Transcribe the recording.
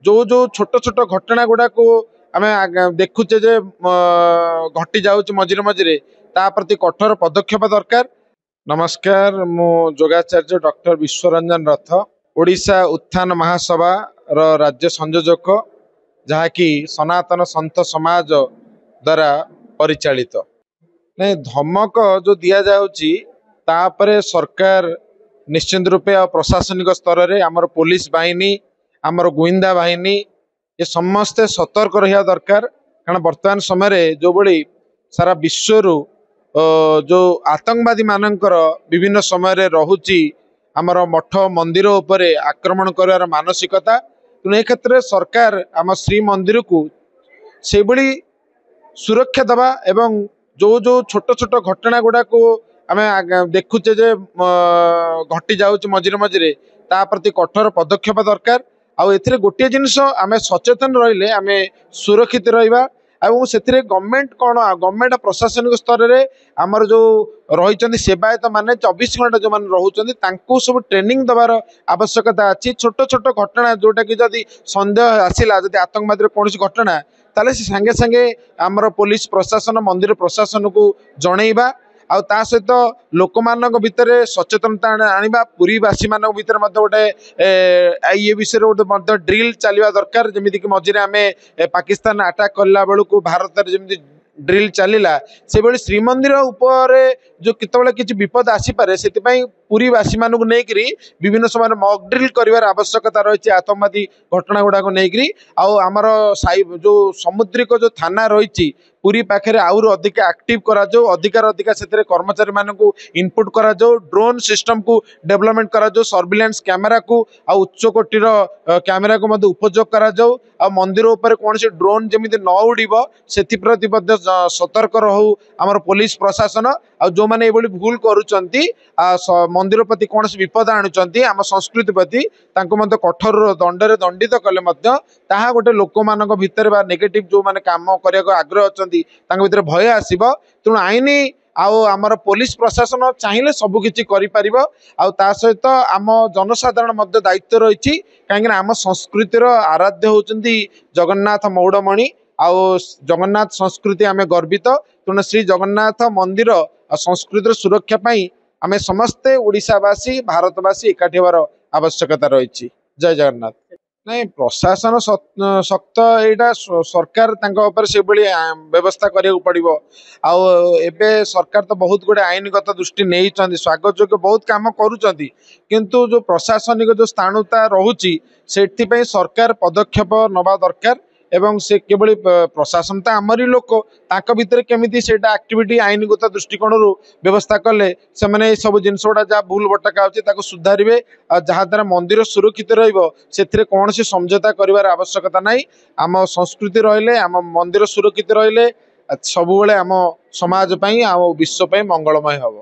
जो जो छोट छोट घटना गुड़ा को आम देखुचे जे घटी जाऊँ मझे मझे ता प्रति कठोर पदक्षेप दरकार। नमस्कार, मु योगाचार्य डॉक्टर विश्वरंजन रथ, ओडिशा उत्थान महासभा रो राज्य संयोजक, जहाँकि सनातन संत समाज द्वारा परिचालित। नहीं धमक जो दि जाऊँगी तापरे सरकार निश्चित रूपे आ प्रशासनिक स्तर में आमर पुलिस बाहिनी आमर गुइंदा बाहिनी ये समस्ते सतर्क रहा दरकार। कारण वर्तमान समय जो बड़ी सारा विश्व जो आतंकवादी मानकर विभिन्न समय रहुची आमर मठ मंदिर उपरे आक्रमण कर मानसिकता, तेणु ए क्षेत्र में सरकार आम श्री मंदिर को से बड़ी सुरक्षा दबा एवं जो जो छोट छोट घटना गुड़ा को आम देखुचे जे घटी जाऊँ मझे मझे ता प्रति कठोर पदक्षेप दरकार। आउ एथिरे गोटे जिनस आम सचेतन रहिले आम सुरक्षित रहिबा। और से गवर्नमेंट कौन गवर्नमेंट प्रशासनिक स्तर में आमर जो रही सेवायत माने 24 घंटा जो मैंने रोच सब ट्रेनिंग दबार आवश्यकता अच्छी। छोट छोट घटना जोटा कि जदि सन्देह आसला जदि आतंकवादी कौन घटना ताले सांगे सांगे आमर पुलिस प्रशासन मंदिर प्रशासन को जनइबा आ ता सहित लोक मानक भितर सचेतनता आनिबा। पुरीवासी मान भितर गोटे ये विषय गोटे ड्रिल चलवा दरकार। जमीक कि मझे आम पाकिस्तान अटैक कला बेलू भारत जमी ड्रिल चलला से भाई श्रीमंदिर उपर जो केतबेले किसी विपद आसीपे से पुरीवासी मानक नहीं विभिन्न समय मॉक ड्रिल कर आवश्यकता रही आतंकवादी घटना गुड़ाक नहीं आमर जो समुद्रिक जो थाना रही पुरी पाखे आउर अधिक एक्टिव करा अधिकार अधिका से कर्मचारी मानक इनपुट करा ड्रोन सिस्टम को डेवलपमेंट करा सर्विलांस कैमेरा को उच्च कोटीर कैमेरा को उपयोग करा आ मंदिर उपर कौन से ड्रोन जमी न उड़ब से प्रति सतर्क रहू आमर पुलिस प्रशासन। आ जो मैंने ये भूल करुँच मंदिर प्रति कौन से विपद आणुंट आम संस्कृति प्रति कठोर दंडे दंडित कले गोटे लोक मान भितर नेगेटिव जो मैंने काम करने आग्रह अच्छा भर भय आसब। तेणु आईन आमर पुलिस प्रशासन चाहिए सबकि ता सहित आम जनसाधारण दायित्व रही कहीं आम संस्कृतिर आराध्य होती जगन्नाथ मौड़मणि आउ जगन्नाथ संस्कृति आम गर्वित। तेणु श्री जगन्नाथ मंदिर संस्कृतिर सुरक्षा पाई आम समस्ते ओडिशावासी भारतवासी एकाठी होवार आवश्यकता रही। जय जगन्नाथ। नहीं प्रशासन शक्त यहाँ सरकार से व्यवस्था करा पड़ो। आबे सरकार तो बहुत गुड़े आईनगत दृष्टि नहीं स्वागत योग्य बहुत काम करुँच किंतु जो प्रशासनिक जो स्थाणुता रोची से सरकार पदक्षेप नवा दरकार। एवं से केवल प्रशासन तो आमरी लोक ताक भितर केमिति सेटा एक्टिविटी आईनगत दृष्टिकोण व्यवस्था कले से मैंने सब जिनस गुड़ा जहाँ भूल भटका होता सुधारे जहाँ द्वारा मंदिर सुरक्षित रही कौन सी समझौता कर आवश्यकता ना। आम संस्कृति रहिले आम मंदिर सुरक्षित रहिले सब आम समाज आम विश्व मंगलमय हम।